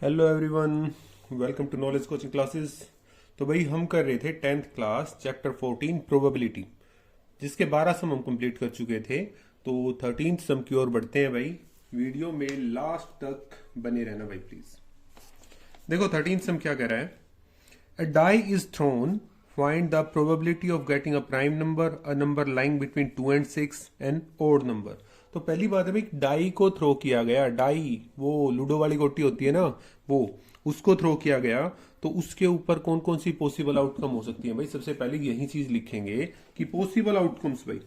Hello everyone, welcome to knowledge coaching classes. तो भाई हम कर रहे थे 10th क्लास चैप्टर 14 प्रोबेबिलिटी, जिसके 12 सम हम कंप्लीट कर चुके थे। तो 13th सम की ओर बढ़ते हैं भाई। वीडियो में लास्ट तक बने रहना भाई प्लीज। देखो 13th सम क्या कह रहा है। A die is thrown. Find the probability of getting a prime number, a number lying between 2 and 6, an odd number. तो पहली बात है भाई, डाई को थ्रो किया गया। डाई वो लूडो वाली गोटी होती है ना, वो उसको थ्रो किया गया। तो उसके ऊपर कौन कौन सी पॉसिबल आउटकम हो सकती है भाई। सबसे पहले यही चीज लिखेंगे कि पॉसिबल आउटकम्स भाई,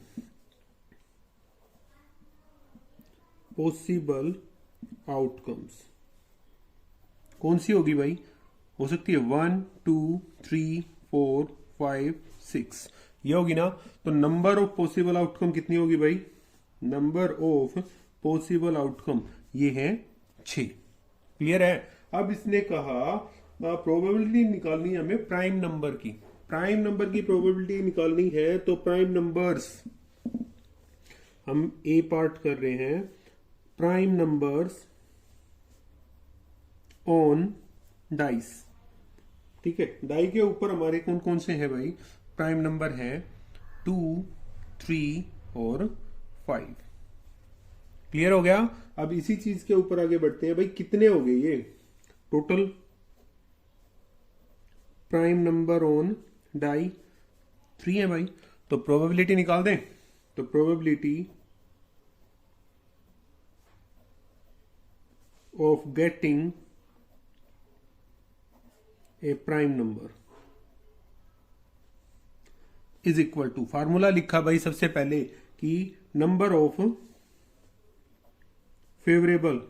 पॉसिबल आउटकम्स कौन सी होगी भाई। हो सकती है 1, 2, 3, 4, 5, 6, ये होगी ना। तो नंबर ऑफ पॉसिबल आउटकम कितनी होगी भाई। नंबर ऑफ पॉसिबल आउटकम ये है 6। क्लियर है। अब इसने कहा प्रोबेबिलिटी निकालनी है हमें प्राइम नंबर की। प्राइम नंबर की प्रोबेबिलिटी निकालनी है तो प्राइम नंबर्स हम ए पार्ट कर रहे हैं। प्राइम नंबर्स ऑन डाइस, ठीक है। डाई के ऊपर हमारे कौन कौन से हैं भाई। प्राइम नंबर है 2, 3 और 5। क्लियर हो गया। अब इसी चीज के ऊपर आगे बढ़ते हैं भाई। कितने हो गए ये total prime number on die 3 है भाई। तो प्रोबेबिलिटी निकाल दें। तो probability of getting a prime number is equal to, formula लिखा भाई सबसे पहले कि number of favourable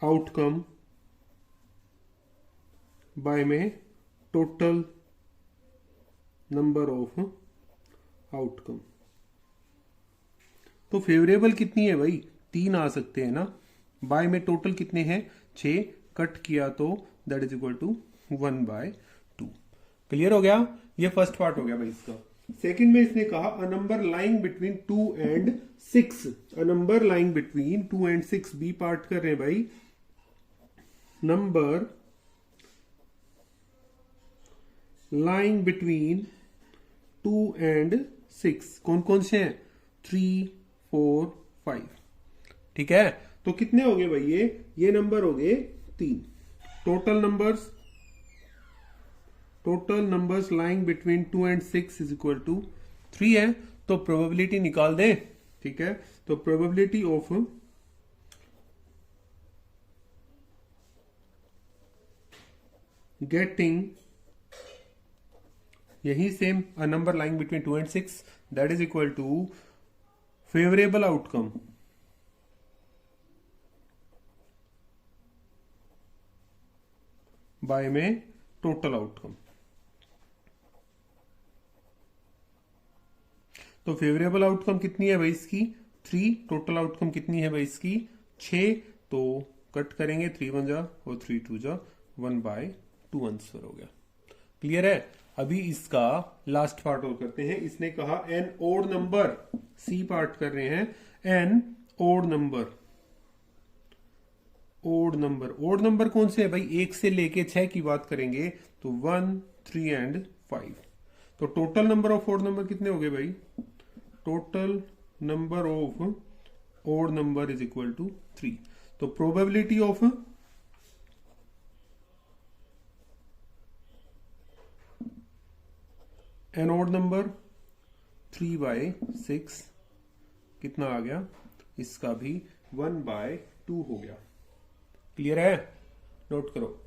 outcome by में टोटल नंबर ऑफ आउटकम। तो फेवरेबल कितनी है भाई, 3 आ सकते हैं ना। बाय में टोटल कितने हैं 6, कट किया तो that is equal to 1/2। Clear हो गया। ये फर्स्ट पार्ट हो गया भाई इसका। सेकंड में इसने कहा a number lying between 2 and 6। A number lying between 2 and 6, B part कर रहे हैं भाई। नंबर लाइंग बिटवीन 2 एंड 6 कौन कौन से हैं 3, 4, 5। ठीक है। तो कितने हो गए भाई ये नंबर हो गए 3। Total numbers lying between 2 and 6 is equal to 3 है। तो प्रोबेबिलिटी निकाल दें। ठीक है। तो प्रोबेबिलिटी ऑफ गेटिंग यही same a number lying between 2 and 6 that is equal to favourable outcome by में टोटल आउटकम। तो फेवरेबल आउटकम कितनी है भाई इसकी 3। टोटल आउटकम कितनी है भाई इसकी 6। तो कट करेंगे 3 1 जा और 3 2 जा 1/2 आंसर हो गया। क्लियर है। अभी इसका लास्ट पार्ट और करते हैं। इसने कहा an odd number, C part कर रहे हैं। An odd number, odd number कौन से है भाई 1 से लेके 6 की बात करेंगे तो 1, 3 एंड 5। तो total number of odd number कितने हो गए भाई। Total number of odd number is equal to 3। तो probability of an odd number 3/6 कितना आ गया, इसका भी 1/2 हो गया। क्लियर है। नोट करो।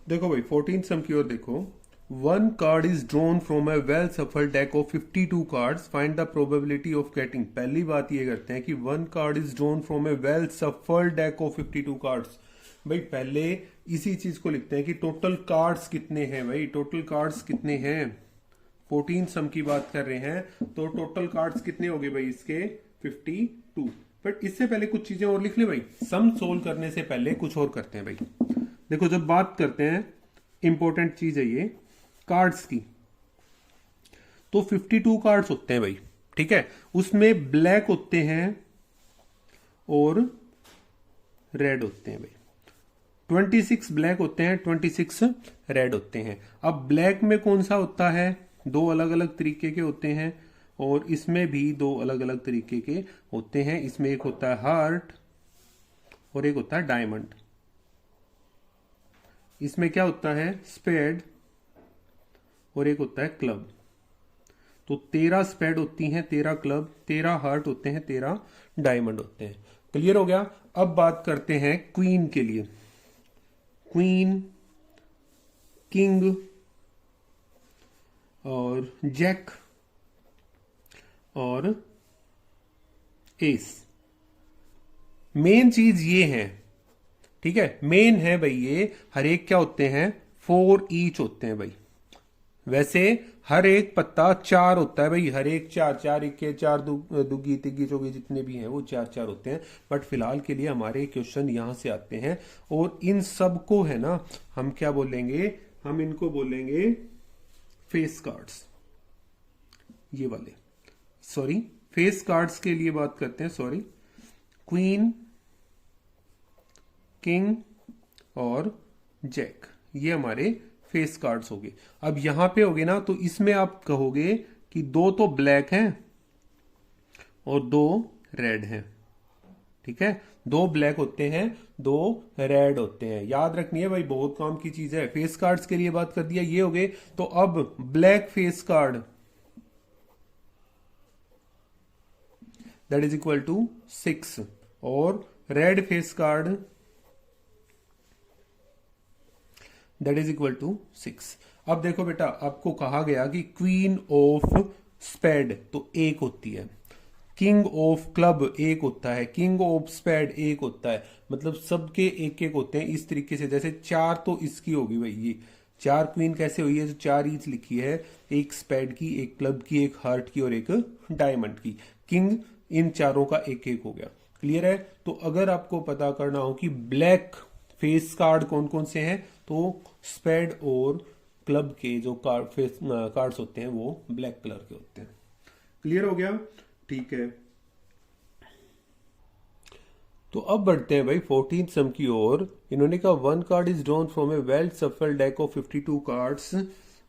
देखो भाई 14 सम की ओर देखो। 1 card is drawn from a well shuffled deck of 52 cards, find the probability of getting. पहली बात ये करते हैं कि 1 card is drawn from a well shuffled deck of 52 cards. भाई पहले इसी चीज को लिखते हैं कि टोटल कार्ड्स कितने हैं भाई। टोटल कार्ड्स कितने हैं 14 सम की बात कर रहे हैं। तो टोटल कार्ड्स कितने हो गए भाई इसके 52। बट इससे पहले कुछ चीजें और लिख ले भाई। सम सोल्व करने से पहले कुछ और करते हैं भाई। देखो जब बात करते हैं, इंपॉर्टेंट चीज है ये कार्ड्स की, तो 52 कार्ड्स होते हैं भाई, ठीक है। उसमें ब्लैक होते हैं और रेड होते हैं भाई। 26 ब्लैक होते हैं, 26 रेड होते हैं। अब ब्लैक में कौन सा होता है, दो अलग अलग तरीके के होते हैं, और इसमें भी दो अलग अलग तरीके के होते हैं। इसमें एक होता है हार्ट और एक होता है डायमंड। इसमें क्या होता है, स्पेड और एक होता है क्लब। तो 13 स्पेड होती हैं, 13 क्लब, 13 हार्ट होते हैं, 13 डायमंड होते हैं। क्लियर हो गया। अब बात करते हैं क्वीन के लिए। क्वीन, किंग और जैक और एस। मेन चीज ये है, ठीक है, मेन है भाई ये। हर एक क्या होते हैं, 4 ईच होते हैं भाई। वैसे हर एक पत्ता 4 होता है भाई, हर एक 4 4 इक्के 4 दुग्गी तिग्गी चौगी जितने भी हैं वो 4 4 होते हैं। बट फिलहाल के लिए हमारे क्वेश्चन यहां से आते हैं, और इन सब को है ना हम क्या बोलेंगे, हम इनको बोलेंगे फेस कार्ड्स। ये वाले, सॉरी फेस कार्ड्स के लिए बात करते हैं, सॉरी। क्वीन, किंग और जैक, ये हमारे फेस कार्ड्स हो गए। अब यहां पे होगे ना, तो इसमें आप कहोगे कि 2 तो ब्लैक हैं और 2 रेड हैं, ठीक है। 2 ब्लैक होते हैं, 2 रेड होते हैं। याद रखनी है भाई, बहुत काम की चीज है। फेस कार्ड्स के लिए बात कर दिया, ये हो गए। तो अब black face card that is equal to 6 और red face card that is equal to 6। अब देखो बेटा, आपको कहा गया कि क्वीन ऑफ स्पेड तो 1 होती है, किंग ऑफ क्लब 1 होता है, किंग ऑफ स्पेड 1 होता है। मतलब सबके 1 1 होते हैं। इस तरीके से जैसे 4 तो इसकी होगी भाई, ये 4 क्वीन कैसे हुई है, जो 4 ईच लिखी है, एक स्पेड की, एक क्लब की, एक हार्ट की और एक डायमंड की। किंग इन चारों का 1 1 हो गया। क्लियर है। तो अगर आपको पता करना हो कि ब्लैक फेस कार्ड कौन कौन से हैं, तो स्पेड और क्लब के जो कार्ड्स होते हैं वो ब्लैक कलर के होते हैं। क्लियर हो गया, ठीक है। तो अब बढ़ते हैं भाई 14th सम की ओर। इन्होंने कहा 1 card is drawn from a well shuffled deck of 52 cards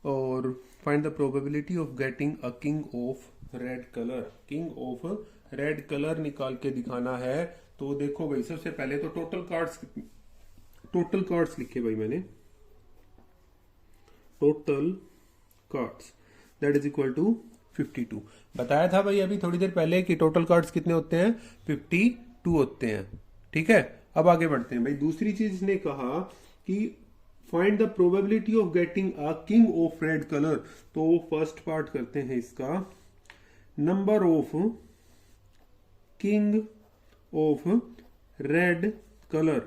और find the probability of getting a king of red colour. King of red colour निकाल के दिखाना है। तो देखो भाई, सबसे पहले तो टोटल कार्ड्स लिखे भाई मैंने, total cards that is equal to 52। बताया था भाई अभी थोड़ी देर पहले कि टोटल कार्ड्स कितने होते हैं, 52 होते हैं, ठीक है। अब आगे बढ़ते हैं भाई। दूसरी चीज इसने कहा कि find the probability of getting a king of red colour. तो फर्स्ट पार्ट करते हैं इसका, number of king of red colour,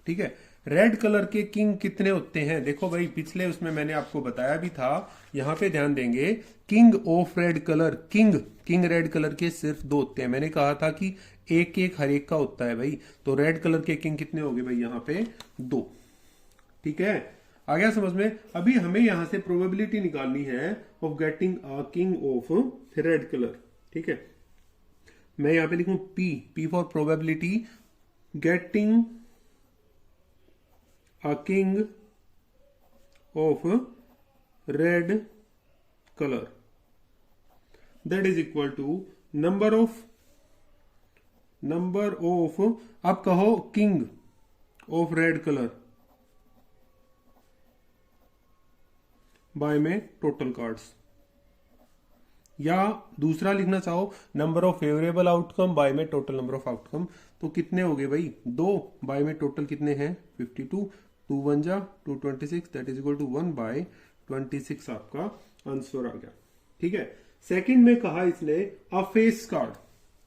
ठीक है। रेड कलर के किंग कितने होते हैं, देखो भाई पिछले उसमें मैंने आपको बताया भी था, यहां पे ध्यान देंगे। King of red colour, king red colour के सिर्फ 2 होते हैं। मैंने कहा था कि 1 1 हर एक का होता है भाई। तो रेड कलर के किंग कितने हो गए भाई, यहां पे 2, ठीक है। आ गया समझ में। अभी हमें यहां से प्रोबेबिलिटी निकालनी है of getting a king of red colour, ठीक है। मैं यहां पे लिखूं P for probability, getting a king of red color that is equal to number of अब कहो king of red color by में टोटल कार्ड्स, या दूसरा लिखना चाहो number of favourable outcome by में टोटल नंबर ऑफ आउटकम। तो कितने हो गए भाई, 2 बाय में टोटल कितने हैं 52, 2 1 जा 226 that is equal to 1 by 26 आपका आंसर आ गया, ठीक है। सेकंड में कहा इसने अ फेस कार्ड,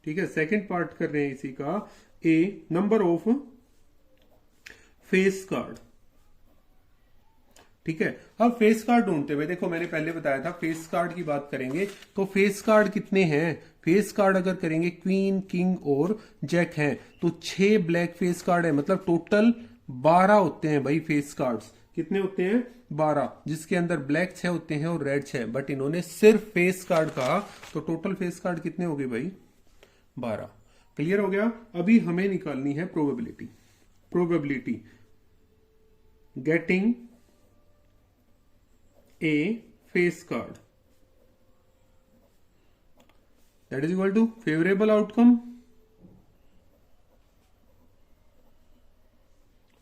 ठीक है। सेकंड पार्ट कर रहे हैं इसी का, ए नंबर ऑफ फेस कार्ड, ठीक है। अब फेस कार्ड ढूंढते हुए देखो, मैंने पहले बताया था फेस कार्ड की बात करेंगे तो फेस कार्ड कितने हैं, फेस कार्ड अगर करेंगे क्वीन किंग और जैक हैं तो 6 ब्लैक फेस कार्ड है, मतलब टोटल 12 होते हैं भाई फेस कार्ड्स। कितने होते हैं? 12, जिसके अंदर ब्लैक 6 होते हैं और रेड 6, बट इन्होंने सिर्फ फेस कार्ड कहा, तो टोटल फेस कार्ड कितने हो गए भाई? 12। क्लियर हो गया? अभी हमें निकालनी है probability. Probability getting a face card, that is equal to favorable outcome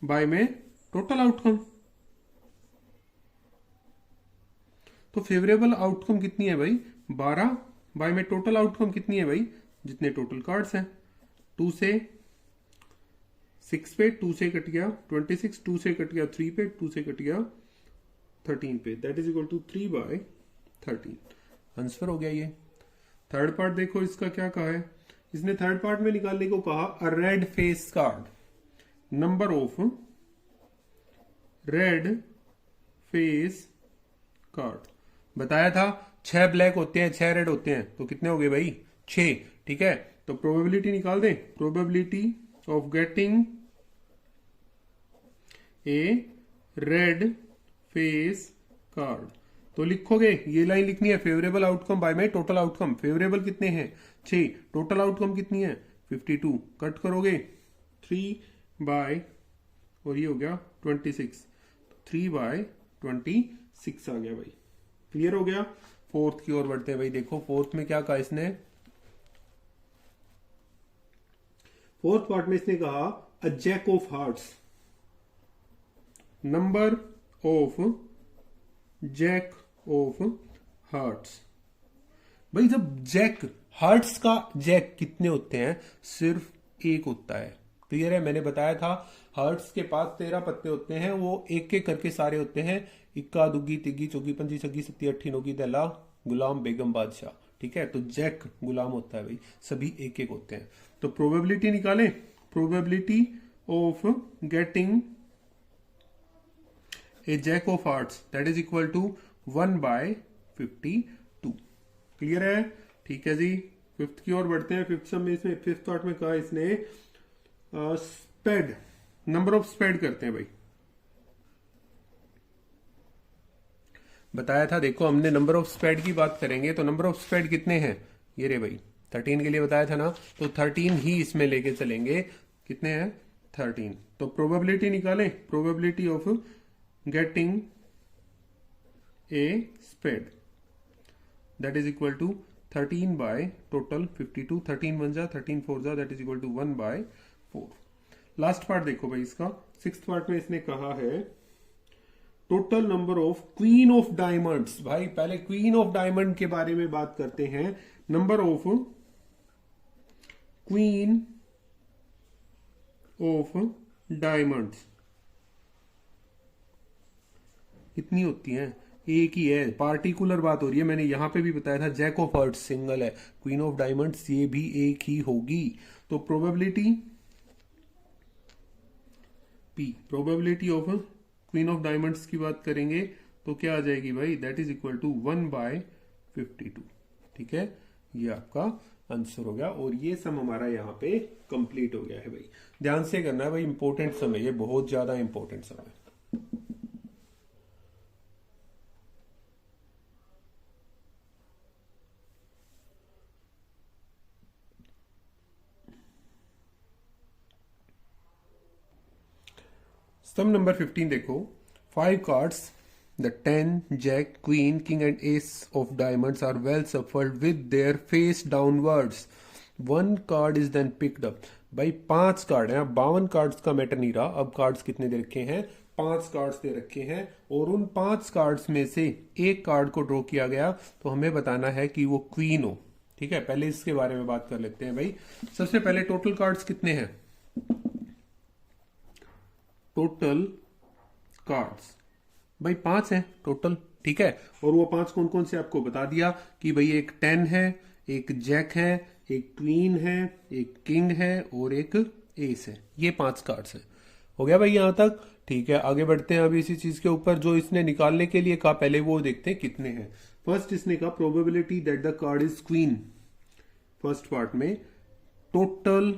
by में टोटल आउटकम। तो फेवरेबल आउटकम कितनी है भाई? 12 बाय में टोटल आउटकम कितनी है भाई? जितने टोटल कार्ड्स हैं। 2 से 6 पे 2 से कट गया 26, 2 से कट गया 3 पे, 2 से कट गया 13 पे, that is equal to 3/13। Answer हो गया ये। थर्ड पार्ट देखो इसका क्या कहा है। इसने थर्ड पार्ट में निकालने को कहा a red face card, number of red face card. बताया था 6 ब्लैक होते हैं 6 रेड होते हैं, तो कितने हो गए भाई? 6। ठीक है, तो प्रोबेबिलिटी निकाल दें। Probability of getting A red face card, तो लिखोगे ये लाइन लिखनी है फेवरेबल आउटकम बाय में टोटल आउटकम। फेवरेबल कितने हैं? 6। टोटल आउटकम कितनी है? 52। कट करोगे 3 बाय और ये हो गया 26, 3/26 आ गया भाई। क्लियर हो गया? फोर्थ की ओर बढ़ते हैं भाई। देखो फोर्थ में क्या कहा इसने। फोर्थ पार्ट में इसने कहा a jack of hearts, number of jack of hearts. भाई जब जैक हार्ट्स का जैक कितने होते हैं? सिर्फ एक होता है। क्लियर है? मैंने बताया था हार्ट्स के पास 13 पत्ते होते हैं, वो एक एक करके सारे होते हैं। इक्का दुग्गी तिग्गी चौगी पंजी छग्गी सत्ती अट्ठी नौगी दहला गुलाम बेगम बादशाह। ठीक है, तो जैक गुलाम होता है भाई, सभी एक एक होते हैं। तो प्रोबेबिलिटी निकालें। Probability of getting a jack of hearts, that is equal to 1/52। Clear है? ठीक है जी। फिफ्थ की ओर बढ़ते हैं। फिफ्थ सम में इसमें फिफ्थ पार्ट में कहा इसने स्पेड, नंबर ऑफ स्पेड करते हैं भाई। बताया था देखो हमने नंबर ऑफ स्पेड की बात करेंगे तो नंबर ऑफ स्पेड कितने हैं? ये रे भाई 13 के लिए बताया था ना, तो 13 ही इसमें लेके चलेंगे। कितने हैं? 13। तो प्रोबेबिलिटी निकालें। Probability of getting a spade, that is equal to 13 by total 52। 13 1 जा 13 4 जा, that is equal to 1/4। Last part देखो भाई इसका। सिक्स्थ पार्ट में इसने कहा है total number of queen of diamonds. भाई पहले क्वीन ऑफ डायमंड के बारे में बात करते हैं। Number of queen of diamonds कितनी होती हैं? एक ही है, पार्टिकुलर बात हो रही है। मैंने यहां पे भी बताया था जैक ऑफ हार्ट्स सिंगल है, क्वीन ऑफ डायमंड्स ये भी एक ही होगी। तो probability P, probability of queen of diamonds की बात करेंगे तो क्या आ जाएगी भाई? That is equal to 1/52। ठीक है, ये आपका आंसर हो गया और ये सम हमारा यहाँ पे कंप्लीट हो गया है भाई। ध्यान से करना है भाई, इंपॉर्टेंट सम है ये, बहुत ज्यादा इंपॉर्टेंट सम है। सम नंबर 15 देखो। 5 cards the 10, jack, queen, king and ace of diamonds are well shuffled with their face downwards. 1 card is then picked up. भाई 5 कार्ड है, 52 कार्ड्स का मैटर नहीं रहा। अब कार्ड्स कितने दे रखे हैं? 5 कार्ड्स दे रखे हैं और उन 5 कार्ड्स में से एक कार्ड को ड्रॉ किया गया, तो हमें बताना है कि वो क्वीन हो। ठीक है, पहले इसके बारे में बात कर लेते हैं भाई। सबसे पहले टोटल कार्ड्स कितने हैं? टोटल कार्ड्स भाई 5 हैं टोटल। ठीक है, और वो 5 कौन कौन से आपको बता दिया कि भाई एक 10 है, एक जैक है, एक क्वीन है, एक किंग है और एक एस है। ये 5 कार्ड्स हैं। हो गया भाई यहां तक? ठीक है, आगे बढ़ते हैं अभी इसी चीज के ऊपर। जो इसने निकालने के लिए कहा पहले वो देखते हैं कितने हैं। फर्स्ट इसने कहा probability that the card is queen. First part में टोटल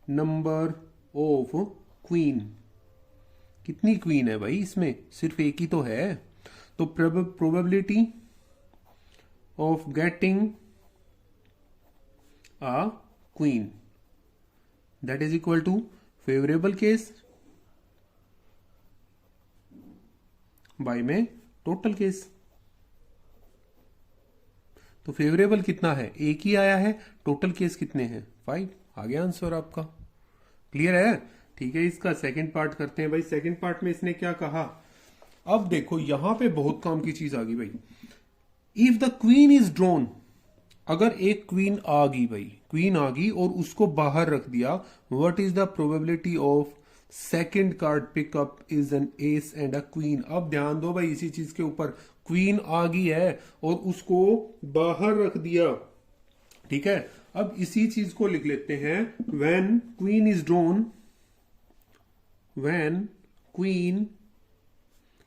नंबर ऑफ क्वीन, कितनी क्वीन है भाई इसमें, सिर्फ एक ही तो है। तो probability of getting a queen, that is equal to favorable case by में टोटल केस। तो फेवरेबल कितना है, एक ही आया है, टोटल केस कितने हैं, 5। आ गया आंसर आपका, क्लियर है। ठीक है, इसका सेकंड पार्ट करते हैं भाई। सेकंड पार्ट में इसने क्या कहा, अब देखो यहां पे बहुत काम की चीज आ गई भाई। If the queen is drawn, अगर एक क्वीन आ गई भाई, क्वीन आ गई और उसको बाहर रख दिया, what is the probability of second card pick up is an S and a queen. अब ध्यान दो भाई इसी चीज के ऊपर, क्वीन आ गई है और उसको बाहर रख दिया, ठीक है। अब इसी चीज को लिख लेते हैं, when queen is drawn, when queen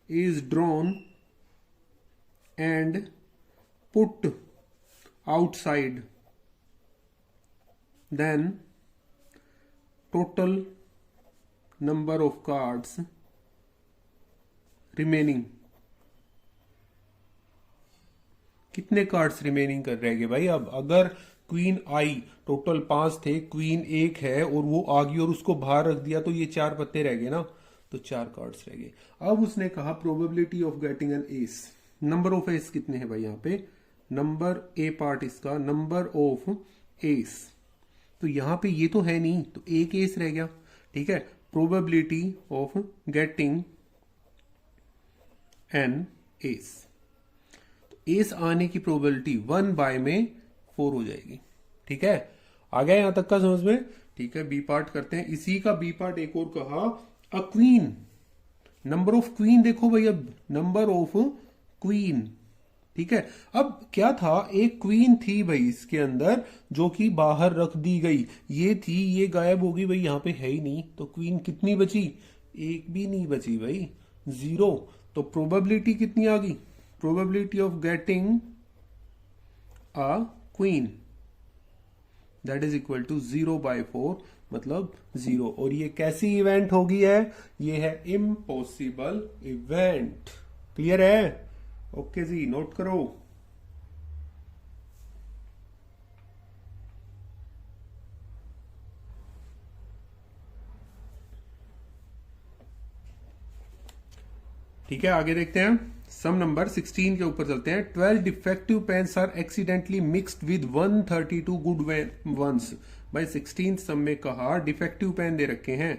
is drawn and put outside, then total number of cards remaining, कितने कार्ड्स रिमेनिंग कर रह गए भाई। अब अगर क्वीन आई, टोटल 5 थे, क्वीन एक है और वो आ गई और उसको बाहर रख दिया, तो ये 4 पत्ते रह गए ना, तो 4 कार्ड्स रह गए। अब उसने कहा probability of getting N S, number of S कितने हैं भाई, यहाँ पे नंबर ए पार्ट इसका, नंबर ऑफ एस, तो यहां पे ये तो है नहीं, तो एक एस रह गया, ठीक है। Probability of getting N S, तो एस आने की प्रोबेबिलिटी 1 बाय में 4 हो जाएगी, ठीक है। आ गया यहां तक का समझ में, ठीक है। बी पार्ट करते हैं, इसी का बी पार्ट एक और कहा, a queen, number of queen देखो भाई, अब नंबर ऑफ क्वीन, ठीक है। अब क्या था, एक क्वीन थी भाई इसके अंदर जो कि बाहर रख दी गई, ये थी, ये गायब हो गई भाई, यहां पे है ही नहीं, तो क्वीन कितनी बची, एक भी नहीं बची भाई, 0। तो प्रोबेबिलिटी कितनी आ गई, probability of getting a queen that is equal to 0/4, मतलब 0। और ये कैसी इवेंट होगी है, ये है इम्पॉसिबल इवेंट, क्लियर है। ओके जी, नोट करो। ठीक है, आगे देखते हैं। सम नंबर 16 के ऊपर चलते हैं। 12 defective pens are accidentally mixed with 132 good ones. भाई 16 सम में कहा डिफेक्टिव पेन दे रखे हैं,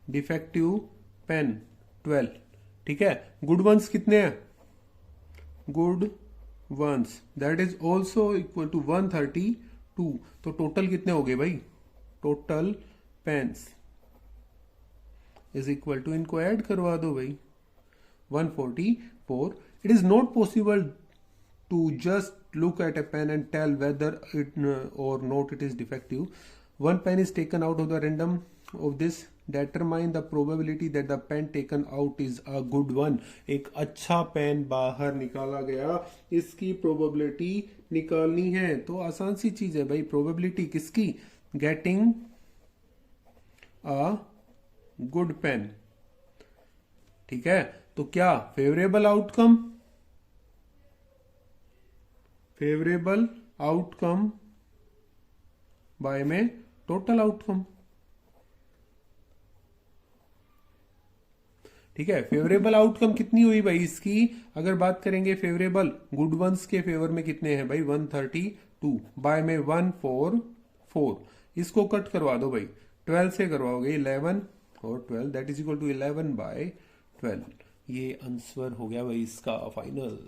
डिफेक्टिव पेन 12, ठीक है। गुड वंस कितने हैं, good ones that is also equal to 132, तो टोटल कितने हो गए भाई, total pens is equal to, इनको ऐड करवा दो भाई, 144। It is not possible to just look at a pen and tell whether it or not it is defective. One pen is taken out of the random of this. Determine the probability that the pen taken out is a good one. एक अच्छा pen बाहर निकाला गया, इसकी probability निकालनी है। तो आसान सी चीज है भाई, प्रोबेबिलिटी किसकी, गेटिंग अ गुड पेन, ठीक है। तो क्या favourable outcome, favourable outcome by में टोटल आउटकम, ठीक है। फेवरेबल आउटकम कितनी हुई भाई इसकी, अगर बात करेंगे फेवरेबल, गुड वंस के फेवर में कितने हैं भाई, 132, बाय में 144, इसको कट करवा दो भाई, 12 से करवाओगे 11 और 12 दैट इज इक्वल टू 11/12। ये आंसर हो गया भाई इसका फाइनल।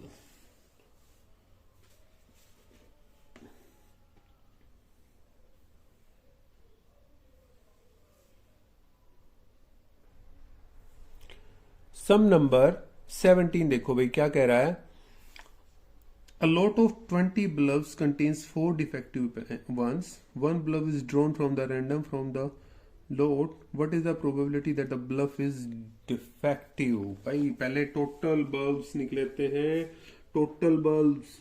सम नंबर 17 देखो भाई क्या कह रहा है, A lot of 20 bluffs contains 4 defective ones. One bluff is drawn from the random from the lot. What is the probability that the bluff is defective? भाई पहले टोटल बल्ब्स निकलेते हैं, total bulbs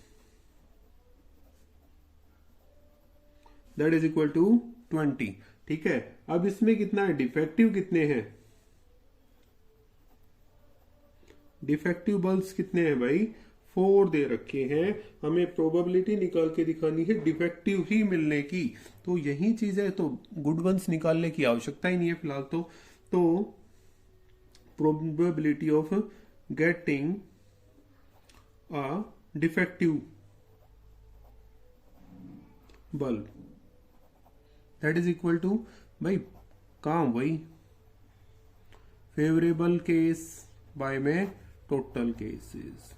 that is equal to 20। ठीक है, अब इसमें कितना है, डिफेक्टिव कितने हैं, डिफेक्टिव बल्ब्स कितने हैं भाई, 4 दे रखे हैं। हमें प्रोबेबिलिटी निकाल के दिखानी है डिफेक्टिव ही मिलने की। तो यही चीज है, तो गुड वंस निकालने की आवश्यकता ही नहीं है फिलहाल। तो probability of getting a defective bulb that is equal to, भाई काम वही, फेवरेबल केस बाय में टोटल केसेस,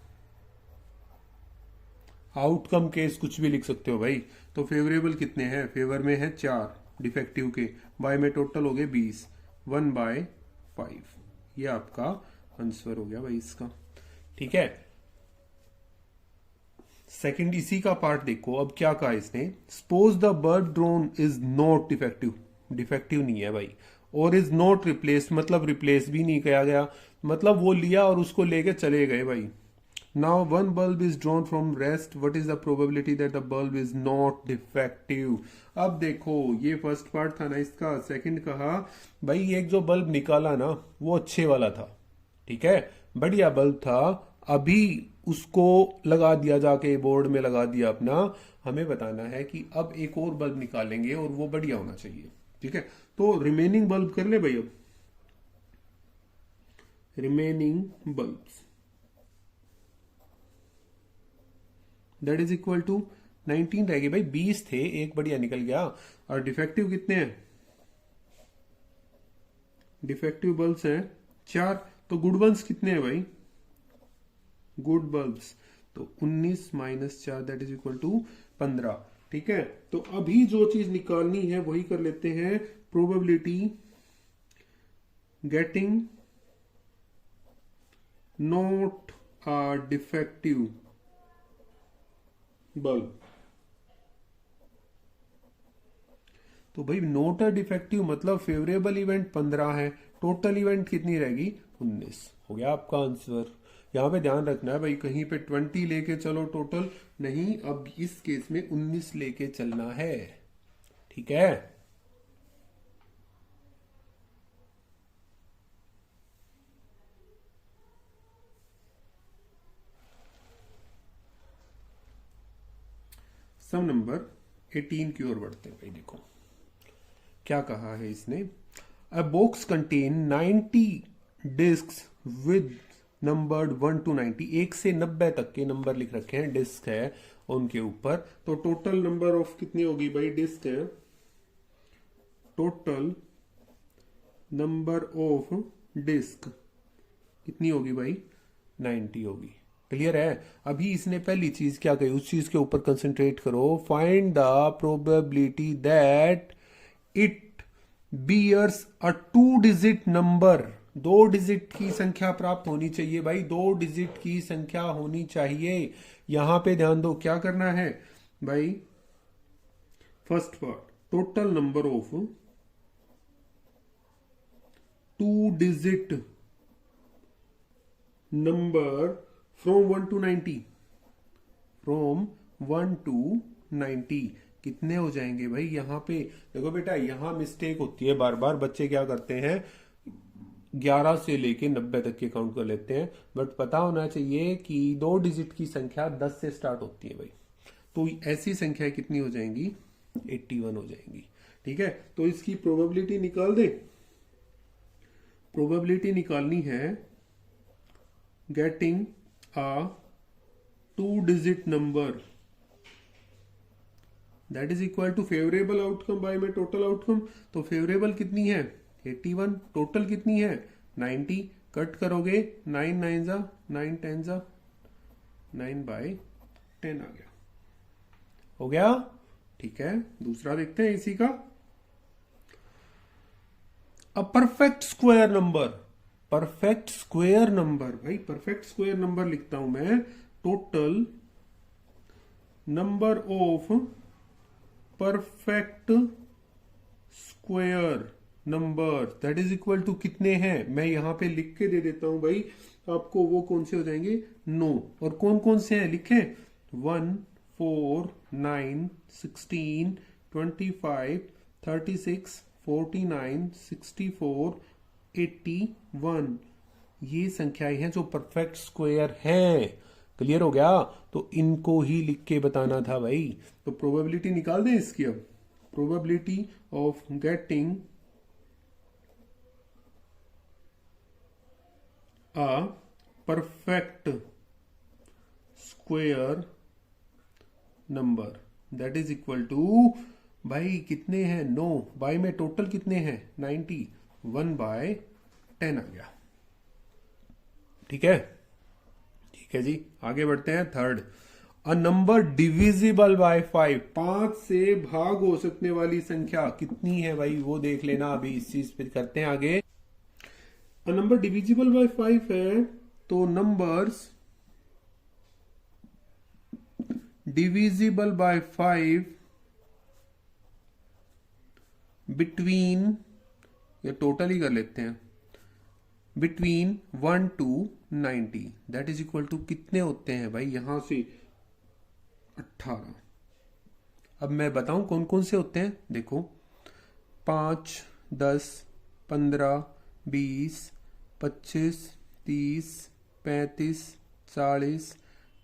आउटकम केस कुछ भी लिख सकते हो भाई। तो फेवरेबल कितने हैं, फेवर में है 4 डिफेक्टिव के, बाय में टोटल हो गए 20, 1/5। ये आपका आंसर हो गया भाई इसका। ठीक है, सेकंड इसी का पार्ट देखो। अब क्या कहा इसने, suppose the bulb drone is not defective, defective नहीं है भाई, और इज नॉट रिप्लेस, मतलब रिप्लेस भी नहीं किया गया, मतलब वो लिया और उसको लेके चले गए भाई। Now one bulb is drawn from rest, what is the probability that the bulb is not defective. अब देखो ये फर्स्ट पार्ट था ना इसका, सेकंड कहा भाई एक जो बल्ब निकाला ना वो अच्छे वाला था, ठीक है, बढ़िया बल्ब था, अभी उसको लगा दिया, जाके बोर्ड में लगा दिया अपना। हमें बताना है कि अब एक और बल्ब निकालेंगे और वो बढ़िया होना चाहिए। ठीक है, तो रिमेनिंग बल्ब कर ले भाई। अब remaining bulbs that is equal to 19 रहेगी भाई, 20 थे, एक बढ़िया निकल गया। और डिफेक्टिव कितने हैं, डिफेक्टिव बल्ब्स हैं 4, तो गुड बल्ब्स कितने हैं भाई, गुड बल्ब्स, तो 19 - 4 दैट इज इक्वल टू 15। ठीक है, तो अभी जो चीज निकालनी है वही कर लेते हैं, probability getting not a defective bulb. तो भाई नोट अ डिफेक्टिव मतलब फेवरेबल इवेंट 15 है, टोटल इवेंट कितनी रहेगी, 19। हो गया आपका आंसर। यहां पे ध्यान रखना है भाई, कहीं पे 20 लेके चलो टोटल नहीं, अब इस केस में 19 लेके चलना है। ठीक है, सम नंबर 18 की ओर बढ़ते हैं भाई। देखो क्या कहा है इसने, a box contain 90 discs with numbered 1 to 90, 1 से 90 तक के नंबर लिख रखे हैं, डिस्क है उनके ऊपर। तो टोटल नंबर ऑफ कितनी होगी भाई, डिस्क है, टोटल नंबर ऑफ डिस्क कितनी होगी भाई, 90 होगी। क्लियर है, अभी इसने पहली चीज क्या कही, उस चीज के ऊपर कंसंट्रेट करो, find the probability that it bears a 2 digit number, 2 digit की संख्या प्राप्त होनी चाहिए भाई, 2 डिजिट की संख्या होनी चाहिए। यहां पे ध्यान दो क्या करना है भाई, first part total number of 2 digit number from 1 to 90, from 1 to 90 कितने हो जाएंगे भाई। यहां पे देखो बेटा, यहां मिस्टेक होती है बार बार, बच्चे क्या करते हैं 11 से लेके 90 तक के काउंट कर लेते हैं, बट पता होना चाहिए कि 2 डिजिट की संख्या 10 से स्टार्ट होती है भाई। तो ऐसी संख्या कितनी हो जाएंगी, 81 हो जाएंगी। ठीक है, तो इसकी प्रोबेबिलिटी निकाल दे, प्रोबेबिलिटी निकालनी है getting a 2 digit number that is equal to favorable outcome by में total outcome। तो फेवरेबल कितनी है 81, टोटल कितनी है 90, कट करोगे 9 9 जा 9 10 जा 9/10 आ गया, हो गया। ठीक है, दूसरा देखते हैं इसी का, a perfect square number, perfect square number भाई, परफेक्ट स्क्वायर नंबर लिखता हूं मैं, total number of perfect square number that is equal to कितने हैं, मैं यहां पे लिख के दे देता हूं भाई आपको, वो कौन से हो जाएंगे 9, और कौन कौन से हैं लिखे 1 4 9 16 25, 36, 49, 64, 81 ये संख्याएं हैं जो परफेक्ट स्क्वायर हैं। क्लियर हो गया? तो इनको ही लिख के बताना था भाई। तो प्रोबेबिलिटी निकाल दें इसकी। अब probability of getting a perfect square number that is equal to, भाई कितने हैं 9 बाय में टोटल कितने हैं 90, 1/10 आ गया। ठीक है, ठीक है जी, आगे बढ़ते हैं। Third, a number divisible by 5, 5 से भाग हो सकने वाली संख्या कितनी है भाई, वो देख लेना। अभी इस चीज पे करते हैं आगे। अ नंबर डिविजिबल बाय 5 है तो नंबर्स डिविजिबल बाय 5 बिटवीन, या टोटल ही कर लेते हैं, between 1 to 90 that is equal to कितने होते हैं भाई, यहां से 18। अब मैं बताऊं कौन कौन से होते हैं। देखो 5, 10, 15, 20, 25, 30, 35, 40,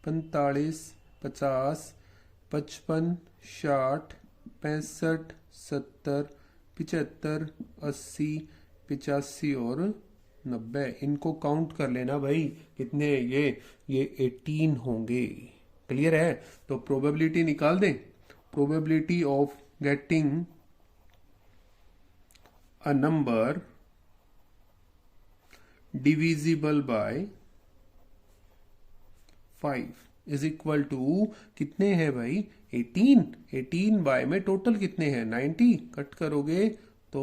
45, 50, 55, 60, 65, 70, 75, 80, 85 और 90। इनको काउंट कर लेना भाई, कितने ये 18 होंगे। क्लियर है? तो प्रोबेबिलिटी निकाल दें। Probability of getting a number divisible by 5 is equal to कितने हैं भाई 18। 18 बाय में टोटल कितने हैं 90, कट करोगे तो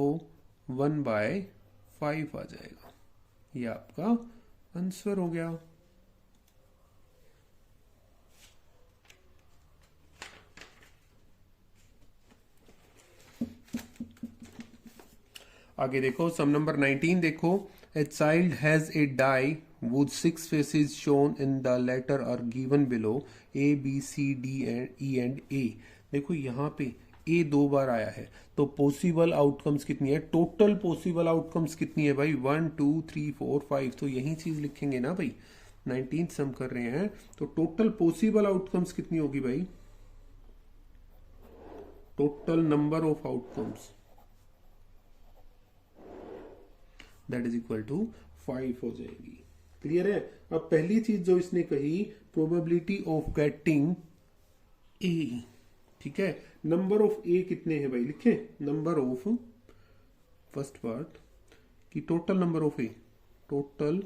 1/5 आ जाएगा। ये आपका आंसर हो गया। आगे देखो सम नंबर 19 देखो, a child has a die with 6 faces shown in the letter are given below A, B, C, D and E and A। देखो यहाँ पे A 2 बार आया है तो पॉसिबल आउटकम्स कितनी है, टोटल पॉसिबल आउटकम्स कितनी है भाई 1, 2, 3, 4, 5। तो यही चीज लिखेंगे ना भाई, 19 सम कर रहे हैं तो टोटल पॉसिबल आउटकम्स कितनी होगी भाई, total number of outcomes that is equal to 5 हो जाएगी। क्लियर है? अब पहली चीज जो इसने कही, प्रोबेबिलिटी ऑफ गेटिंग ए। ठीक है, नंबर ऑफ ए कितने हैं भाई, लिखे नंबर ऑफ, फर्स्ट पार्ट कि total number of a, total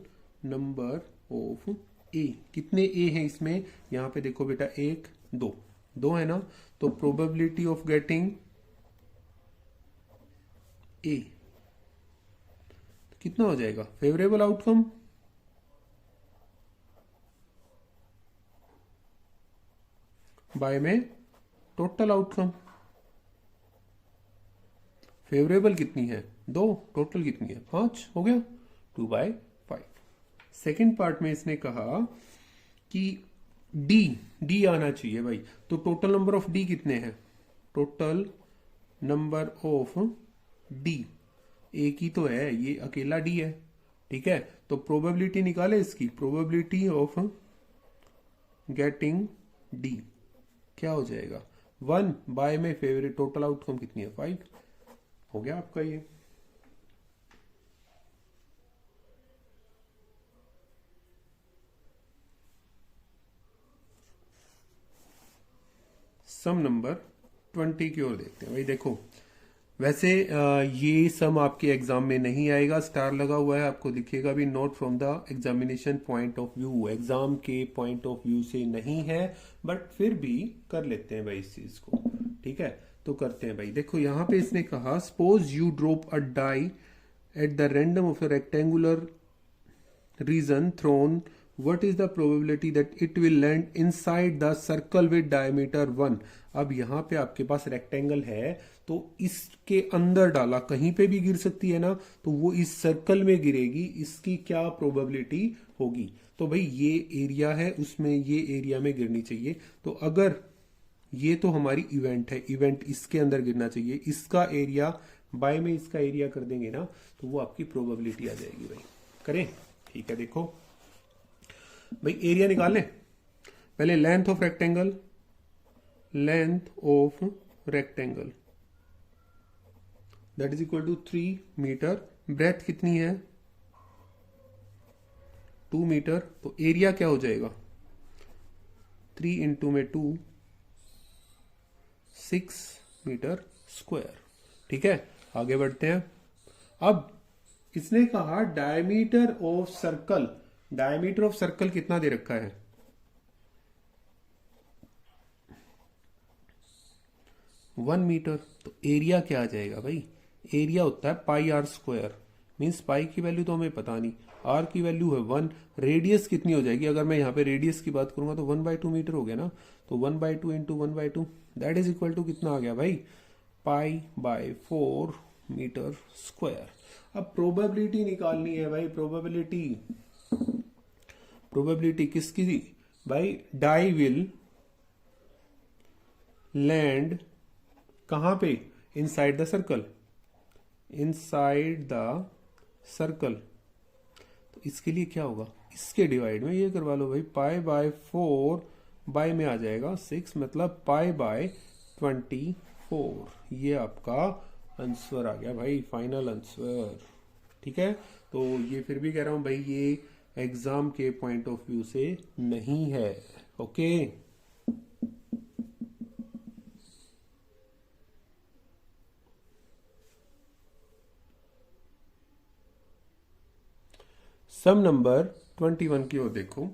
number of a कितने ए हैं इसमें, यहां पे देखो बेटा 1, 2 है ना। तो प्रोबेबिलिटी ऑफ गेटिंग ए कितना हो जाएगा, फेवरेबल आउटकम बाय में टोटल आउटकम। फेवरेबल कितनी है 2, टोटल कितनी है 5, हो गया 2/5। सेकेंड पार्ट में इसने कहा कि डी आना चाहिए भाई, तो टोटल नंबर ऑफ डी कितने हैं, टोटल नंबर ऑफ डी एक ही तो है, ये अकेला डी है। ठीक है, तो प्रोबेबिलिटी निकाले इसकी, प्रोबेबिलिटी ऑफ गेटिंग डी क्या हो जाएगा 1 बाय में फेवरेट टोटल आउटकम कितनी है 5, हो गया आपका ये। सम नंबर 20 की ओर देखते हैं भाई। देखो वैसे ये सम आपके एग्जाम में नहीं आएगा, स्टार लगा हुआ है, आपको दिखेगा भी note from the examination point of view, exam के पॉइंट ऑफ व्यू से नहीं है, बट फिर भी कर लेते हैं भाई इस चीज को। ठीक है, तो करते हैं भाई। देखो यहाँ पे इसने कहा suppose you drop a die at the random of a rectangular region thrown, what is the probability that it will land inside the circle with diameter 1। अब यहाँ पे आपके पास रेक्टेंगल है तो इसके अंदर डाला, कहीं पे भी गिर सकती है ना, तो वो इस सर्कल में गिरेगी, इसकी क्या प्रोबेबिलिटी होगी। तो भाई ये एरिया है, उसमें ये एरिया में गिरनी चाहिए। तो अगर ये तो हमारी इवेंट है, इवेंट इसके अंदर गिरना चाहिए, इसका एरिया बाय में इसका एरिया कर देंगे ना तो वो आपकी प्रोबेबिलिटी आ जाएगी भाई। करें? ठीक है, देखो भाई एरिया निकाल लें। पहले length of rectangle, length of rectangle that is equal to 3 metre. Breadth कितनी है? 2 मीटर। तो एरिया क्या हो जाएगा? 3 इंटू में 2, 6 मीटर स्क्वायर। ठीक है, आगे बढ़ते हैं। अब इसने कहा diameter of circle, diameter of circle कितना दे रखा है? 1 मीटर। तो एरिया क्या आ जाएगा भाई? एरिया होता है पाई आर स्क्वायर, मीन्स पाई की वैल्यू तो हमें पता नहीं, आर की वैल्यू है 1। रेडियस कितनी हो जाएगी? अगर मैं यहाँ पे रेडियस की बात करूंगा तो 1/2 मीटर हो गया ना, तो 1/2 into 1/2 that is equal to कितना आ गया भाई? π/4 मीटर स्क्वायर। अब प्रोबेबिलिटी निकालनी है भाई, प्रोबेबिलिटी। प्रोबेबिलिटी किसकी थी भाई? डाई विल लैंड कहां पे? Inside the circle, inside the circle. तो इसके लिए क्या होगा? इसके डिवाइड में ये करवा लो भाई, π/4 बाय में आ जाएगा 6, मतलब π/24। ये आपका आंसर आ गया भाई, फाइनल आंसर। ठीक है, तो ये फिर भी कह रहा हूं भाई ये एग्जाम के पॉइंट ऑफ व्यू से नहीं है। ओके, सम नंबर 21 की ओर देखो।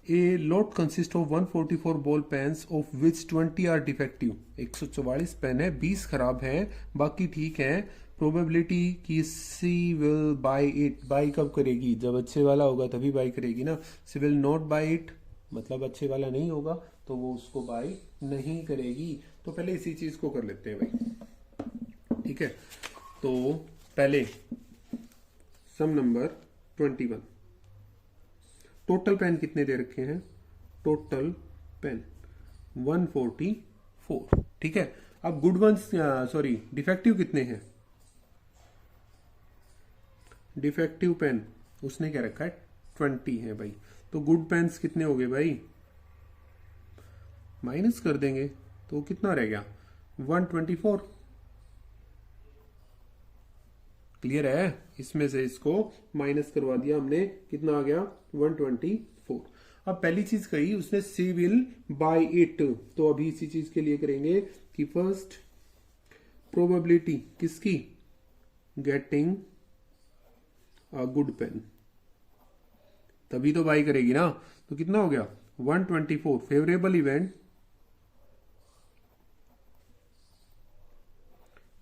A lot consist of 144 ball pens of which 20 are defective. 144 pen है, 20 खराब हैं, बाकी ठीक है। प्रोबेबिलिटी की she will buy it. Buy कब करेगी? जब अच्छे वाला होगा तभी बाय करेगी ना। सी विल नॉट बाय इट मतलब अच्छे वाला नहीं होगा तो वो उसको बाय नहीं करेगी। तो पहले इसी चीज को कर लेते हैं भाई। ठीक है, तो पहले सम नंबर 21। टोटल पेन कितने दे रखे हैं? Total pen 144। ठीक है, अब गुड वंस सॉरी डिफेक्टिव कितने हैं? डिफेक्टिव पेन उसने क्या रखा है? 20 है भाई। तो गुड पेन्स कितने हो गए भाई? माइनस कर देंगे तो कितना रह गया? 124। क्लियर है? इसमें से इसको माइनस करवा दिया हमने, कितना आ गया? 124। अब पहली चीज कही उसने सी विल बाय इट, तो अभी इसी चीज के लिए करेंगे कि फर्स्ट प्रोबेबिलिटी किसकी? गेटिंग अ गुड पेन, तभी तो बाय करेगी ना। तो कितना हो गया? 124। फेवरेबल इवेंट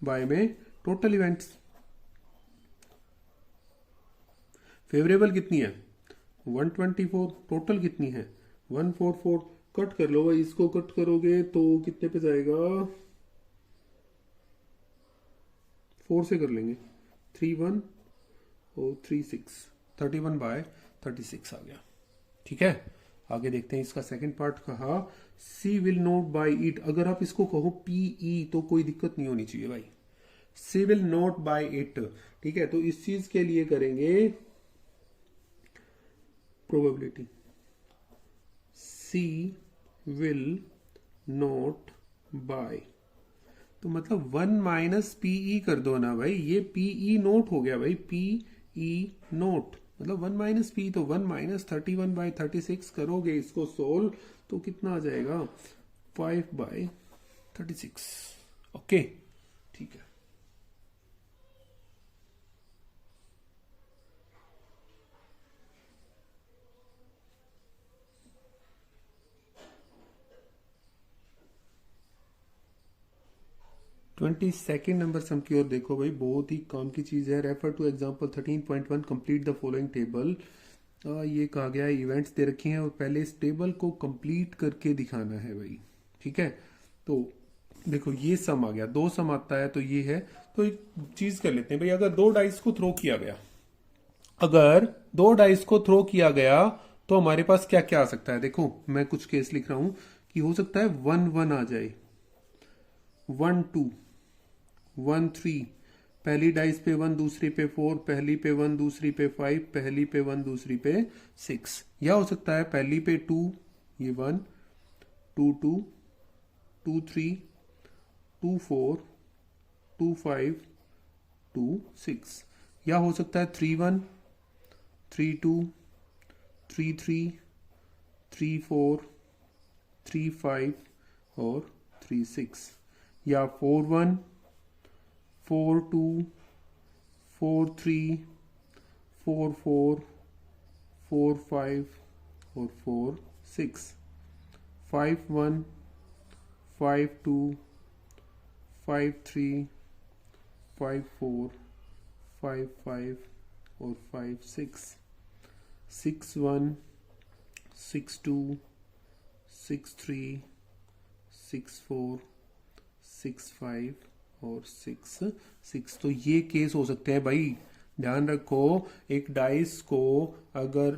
बाय में टोटल इवेंट्स। फेवरेबल कितनी है? 124। टोटल कितनी है? 144। कट कर लो भाई, इसको कट करोगे तो कितने पे जाएगा? 4 से कर लेंगे, 31 और 36, 31/36 आ गया। ठीक है, आगे देखते हैं इसका सेकंड पार्ट। कहा सी विल नॉट बाय इट। अगर आप इसको कहो पीई तो कोई दिक्कत नहीं होनी चाहिए भाई। She will not buy it. ठीक है, तो इस चीज के लिए करेंगे probability she will not buy, तो मतलब 1 माइनस पीई कर दो ना भाई। ये पीई नोट हो गया भाई, पीई नोट मतलब 1 माइनस पी, तो 1 माइनस 31/36 करोगे इसको सोल्व तो कितना आ जाएगा? 5/36। ओके, ठीक है। ट्वेंटी सेकेंड नंबर सम की ओर देखो भाई, बहुत ही काम की चीज है। Refer two example 13.1, complete the following table. ये कहा गया है इवेंट्स दे रखे हैं और पहले इस टेबल को कंप्लीट करके दिखाना है भाई। ठीक है, तो देखो ये सम आ गया, 2 सम आता है तो ये है। तो एक चीज कर लेते हैं भाई, अगर 2 डाइस को थ्रो किया गया, अगर 2 डाइस को थ्रो किया गया तो हमारे पास क्या क्या आ सकता है? देखो मैं कुछ केस लिख रहा हूं कि हो सकता है 1 1 आ जाए, 1 2, 1 3, पहली डाइस पे 1, दूसरी पे 4, पहली पे 1, दूसरी पे 5, पहली पे 1, दूसरी पे 6। या हो सकता है पहली पे 2, ये 1, 2 2, 2 3, 2 4, 2 5, 2 6। या हो सकता है 3 1, 3 2, 3 3, 3 4, 3 5 और 3 6। या 4 1, 4 2, 4 3, 4 4, 4 5 और 4 6। 5 1, 5 2, 5 3, 5 4, 5 5 और 5 6। 6 1, 6 2, 6 3, 6 4, 6 5 और 6 6। तो ये केस हो सकते हैं भाई। ध्यान रखो, एक डाइस को अगर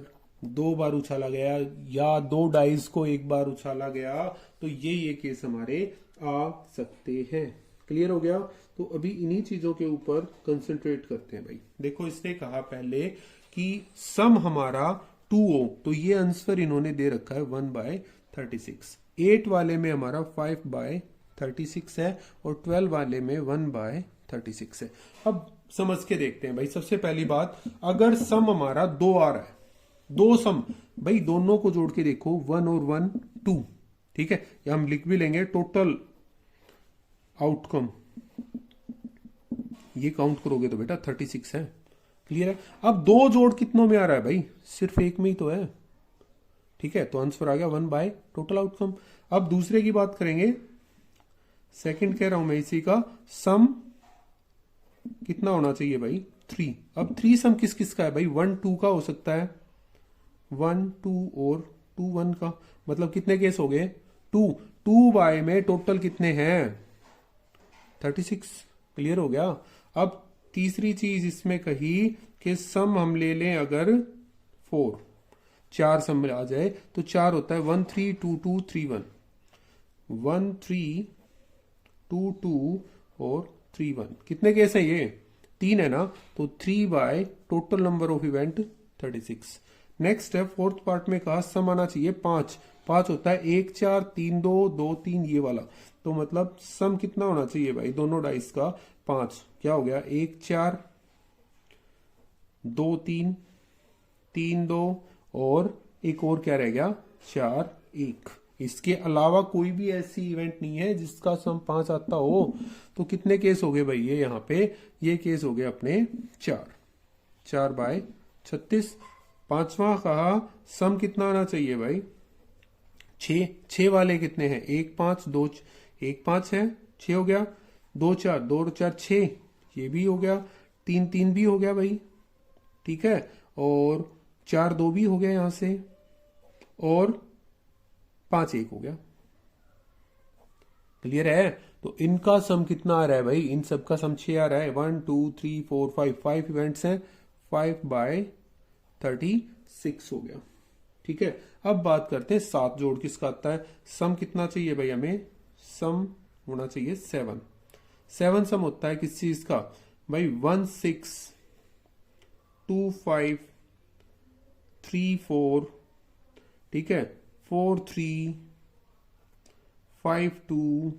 2 बार उछाला गया या 2 डाइस को 1 बार उछाला गया तो ये केस हमारे आ सकते हैं। क्लियर हो गया? तो अभी इन्हीं चीजों के ऊपर कंसंट्रेट करते हैं भाई। देखो, इसने कहा पहले कि सम हमारा 2 हो, तो ये आंसर इन्होंने दे रखा है 1/36। 8 वाले में हमारा 5/36 है और 12 वाले में 1/36 है। अब समझ के देखते हैं भाई। सबसे पहली बात, अगर सम हमारा 2 आ रहा है, 2 सम, भाई दोनों को जोड़ के देखो, 1 और 1 2, ठीक है। या हम लिख भी लेंगे टोटल आउटकम, ये काउंट करोगे तो बेटा 36 है। क्लियर है? अब 2 जोड़ कितनों में आ रहा है भाई? सिर्फ एक में ही तो है, ठीक है। तो आंसर आ गया 1 बाय टोटल आउटकम। अब दूसरे की बात करेंगे, सेकंड कह रहा हूं मैं इसी का, सम कितना होना चाहिए भाई? 3। अब 3 सम किस किस का है भाई? 1 2 का हो सकता है, 1 2 और 2 1 का। मतलब कितने केस हो गए? 2 2 बाय में टोटल कितने हैं? 36। क्लियर हो गया? अब तीसरी चीज इसमें कही कि सम हम ले लें अगर 4, 4 सम आ जाए तो 4 होता है 1 3 2 2 3 1, 1 3 2 2 और 3 1। कितने केस हैं ये? 3 है ना, तो 3 by total number of event 36। Next है, फोर्थ पार्ट में कहा सम आना चाहिए 5। 5 होता है 1 4 3 2 2 3, ये वाला। तो मतलब सम कितना होना चाहिए भाई दोनों डाइस का? 5। क्या हो गया? 1 4, 2 3, 3 2 और एक और क्या रह गया? 4 1। इसके अलावा कोई भी ऐसी इवेंट नहीं है जिसका सम 5 आता हो। तो कितने केस हो गए भाई ये यहाँ पे? ये केस हो गए अपने 4, 4/36। पांचवा कहा सम कितना आना चाहिए भाई? 6। 6 वाले कितने हैं? 1 5 2, 1 5 है, 6 हो गया। 2 4, 2 4 6, ये भी हो गया। 3 3 भी हो गया भाई, ठीक है। और 4 2 भी हो गया यहां से, और 5 1 हो गया। क्लियर है? तो इनका सम कितना आ रहा है भाई? इन सब का सम 6 आ रहा है। 1 2 3 4 5, 5 इवेंट्स हैं, 5/36 हो गया, ठीक है। अब बात करते हैं 7 जोड़ किसका आता है। सम कितना चाहिए भाई हमें? सम होना चाहिए 7। 7 सम होता है किस चीज का भाई? 1 6 2 5 3 4, ठीक है, 4 3 5 2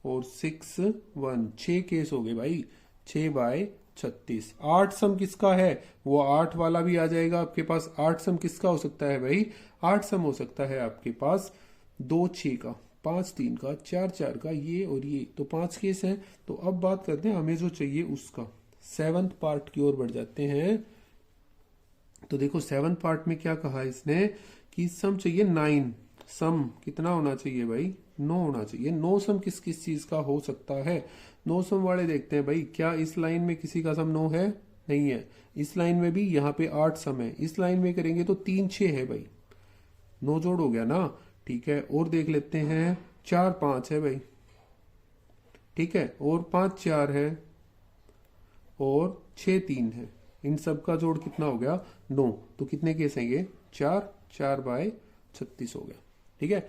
और 6 1। 6 केस हो गए भाई, 6/36। 8 सम किसका है? वो 8 वाला भी आ जाएगा आपके पास। 8 सम किसका हो सकता है भाई? 8 सम हो सकता है आपके पास 2 6 का, 5 3 का, 4 4 का, ये और ये। तो 5 केस हैं। तो अब बात करते हैं हमें जो चाहिए उसका। 7th पार्ट की ओर बढ़ जाते हैं। तो देखो 7th पार्ट में क्या कहा इसने कि सम चाहिए 9। सम कितना होना चाहिए भाई? 9 होना चाहिए। 9 सम किस किस चीज का हो सकता है? 9 सम वाले देखते हैं भाई। क्या इस लाइन में किसी का सम 9 है? नहीं है। इस लाइन में भी, यहाँ पे 8 सम है। इस लाइन में करेंगे तो 3 6 है भाई, 9 जोड़ हो गया ना, ठीक है। और देख लेते हैं, 4 5 है भाई, ठीक है, और 5 4 है, और 6 3 है। इन सब का जोड़ कितना हो गया? 9। तो कितने केस हैं ये? 4 4/36 हो गया, ठीक है।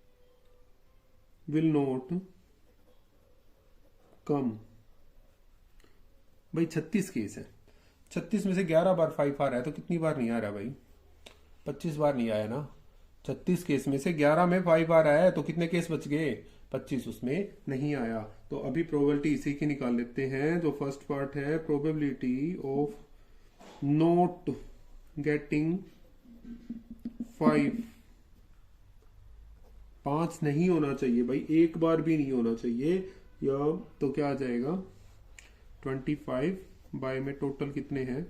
Will not come. भाई 36 केस है, 36 में से 11 बार 5 आ रहा है, तो कितनी बार नहीं आ रहा भाई? 25 बार नहीं आया ना। 36 केस में से 11 में 5 आ रहा है, तो कितने केस बच गए? 25 उसमें नहीं आया। तो अभी प्रोबेबिलिटी इसी की निकाल लेते हैं। जो फर्स्ट पार्ट है, प्रोबेबिलिटी ऑफ नॉट गेटिंग 5, 5 नहीं होना चाहिए भाई, एक बार भी नहीं होना चाहिए। या तो क्या आ जाएगा, 25 बाय में टोटल कितने हैं?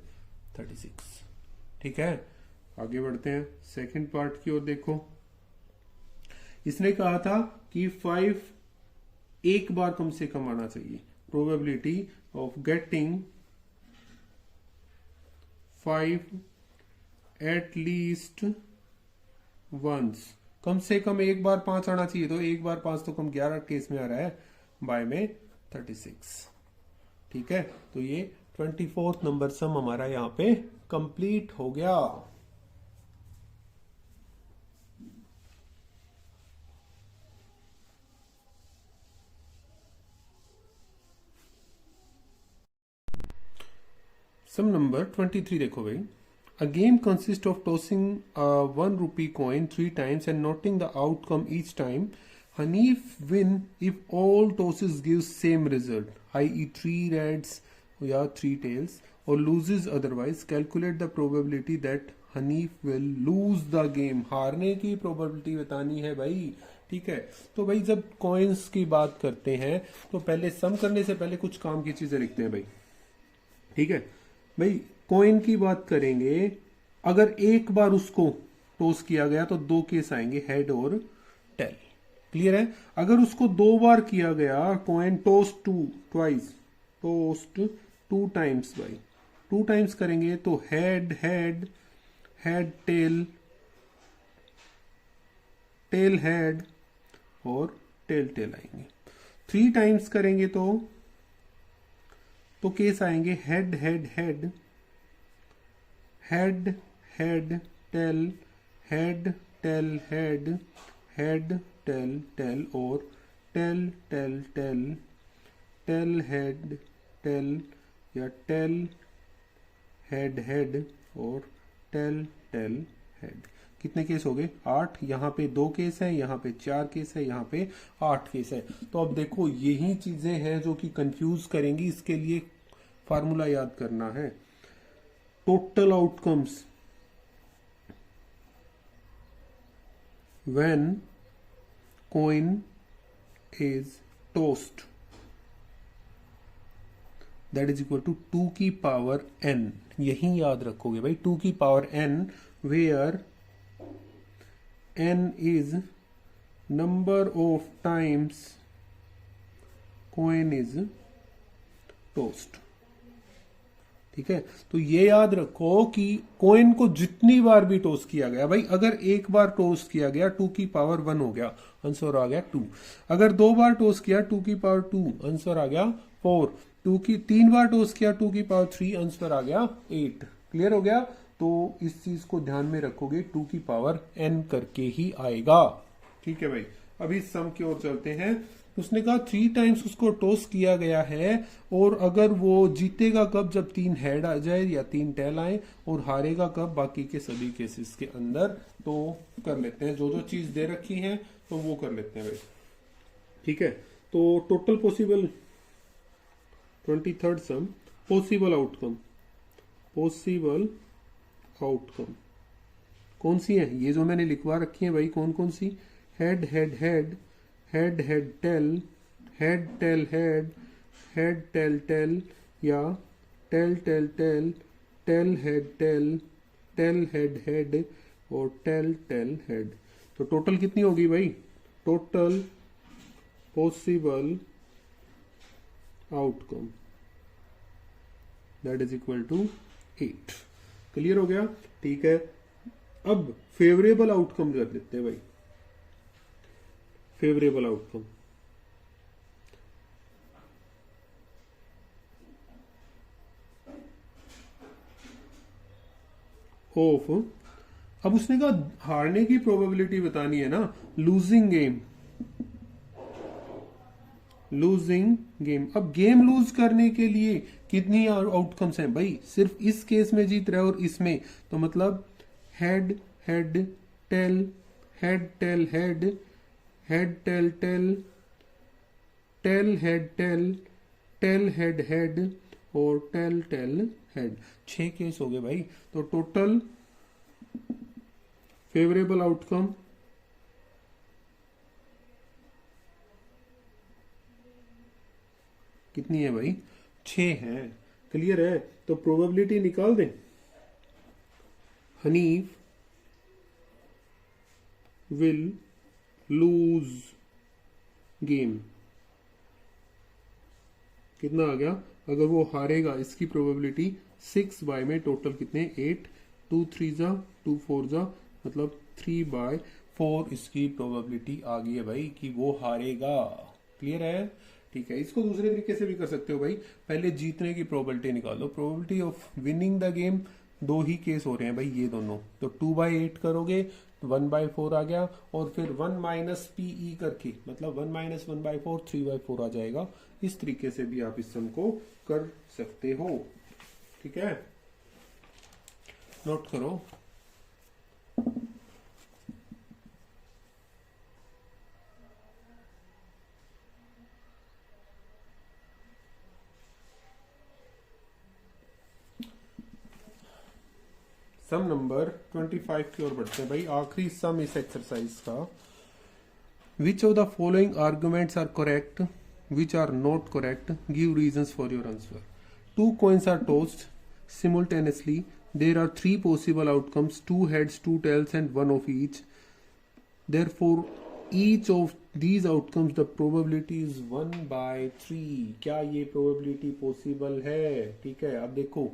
36। ठीक है, आगे बढ़ते हैं सेकंड पार्ट की ओर। देखो, इसने कहा था कि 5 एक बार कम से कम आना चाहिए। Probability of getting 5 at least once, कम से कम एक बार 5 आना चाहिए। तो एक बार 5 तो कम 11 केस में आ रहा है, बाय में 36। ठीक है, तो ये 24th नंबर सम हमारा यहां पे कंप्लीट हो गया। सम नंबर 23 देखो भाई। A game consists of tossing a 1 rupee coin 3 times and noting the outcome each time. Hanif win if all tosses give same result, i.e. 3 reds या 3 tails, or loses otherwise. Calculate the probability that Hanif will lose the game. हारने की probability बतानी है भाई। ठीक है, तो भाई जब coins की बात करते हैं तो पहले सम करने से पहले कुछ काम की चीजें लिखते हैं भाई। ठीक है भाई, कॉइन की बात करेंगे, अगर एक बार उसको टॉस किया गया तो 2 केस आएंगे, हेड और टेल। क्लियर है? अगर उसको 2 बार किया गया, coin toss twice, tossed 2 times भाई, 2 टाइम्स करेंगे तो head head, head tail, tail head और टेल टेल आएंगे। 3 टाइम्स करेंगे तो केस आएंगे head head head, head head tail, head tail head, head tail tail और tail tail tail, tail head tail या टेल हेड हेड और tail tail head. कितने case हो गए? 8। यहाँ पे 2 केस है, यहाँ पे 4 केस है, यहाँ पे 8 केस है। तो अब देखो, यही चीजें हैं जो कि कंफ्यूज करेंगी। इसके लिए फार्मूला याद करना है, total outcomes when coin is tossed, that is equal to 2 की पावर n। यही याद रखोगे भाई, 2 की power n, where n is number of times coin is tossed। ठीक है, तो ये याद रखो कि कॉइन को जितनी बार भी टॉस किया गया भाई, अगर एक बार टॉस किया गया 2 की पावर 1 हो गया, आंसर आ गया 2। अगर 2 बार टॉस किया 2 की पावर 2, आंसर आ गया 4। 3 बार टॉस किया 2 की पावर 3, आंसर आ गया 8। क्लियर हो गया? तो इस चीज को ध्यान में रखोगे, 2 की पावर n करके ही आएगा। ठीक है भाई, अभी सम की ओर चलते हैं। उसने कहा 3 टाइम्स उसको टॉस किया गया है, और अगर वो जीतेगा कब? जब 3 हेड आ जाए या 3 टेल आए, और हारेगा कब? बाकी के सभी केसेस के अंदर। तो कर लेते हैं, जो जो चीज दे रखी है तो वो कर लेते हैं भाई। ठीक है, तो टोटल पॉसिबल 23rd सम, पॉसिबल आउटकम, पॉसिबल आउटकम कौन सी है? ये जो मैंने लिखवा रखी है भाई, कौन कौन सी? Head head head, head head tail, head tail head, head tail tail या tail tail tail, tail head tail, tail head head और टेल टेल हेड। तो टोटल कितनी होगी भाई? Total possible outcome that is equal to 8। Clear हो गया? ठीक है, अब फेवरेबल आउटकम कर लेते हैं भाई। फेवरेबल आउटकम, ऑफ, अब उसने कहा हारने की प्रोबेबिलिटी बतानी है ना, लूजिंग गेम, लूजिंग गेम। अब गेम लूज करने के लिए कितनी आउटकम्स हैं भाई? सिर्फ इस केस में जीत रहे और इसमें, तो मतलब head head tail, head tail head, head tail tail, tail head tail, tail head head और टेल टेल हेड। 6 केस हो गए भाई। तो टोटल फेवरेबल आउटकम कितनी है भाई? 6 है। क्लियर है? तो प्रोबेबिलिटी निकाल दें। Hanif will lose game. कितना आ गया? अगर वो हारेगा, इसकी प्रोबेबिलिटी 6 बाय में टोटल कितने? 8, 2 3 जा 2 4 जा, मतलब 3/4 इसकी प्रोबेबिलिटी आ गई है भाई कि वो हारेगा। क्लियर है? ठीक है। इसको दूसरे तरीके से भी कर सकते हो भाई। पहले जीतने की प्रोबेबिलिटी निकालो। Probability of winning the game, 2 he case हो रहे हैं भाई ये दोनों। तो 2/8 करोगे तो 1/4 आ गया, और फिर 1 माइनस पीई करके, मतलब 1 माइनस 1/4 3/4 आ जाएगा। इस तरीके से भी आप इस सम को कर सकते हो। ठीक है, नोट करो। सम नंबर 25 की ओर बढ़ते हैं भाई। आखिरी सम इस एक्सरसाइज का। Which of the following arguments are correct, which are not correct, give reasons for your answer. 2 coins are tossed simultaneously. There are 3 possible outcomes, 2 heads, 2 tails and 1 of each. Therefore, each of these outcomes the probability is 1/3. क्या ये probability possible है? ठीक है, अब देखो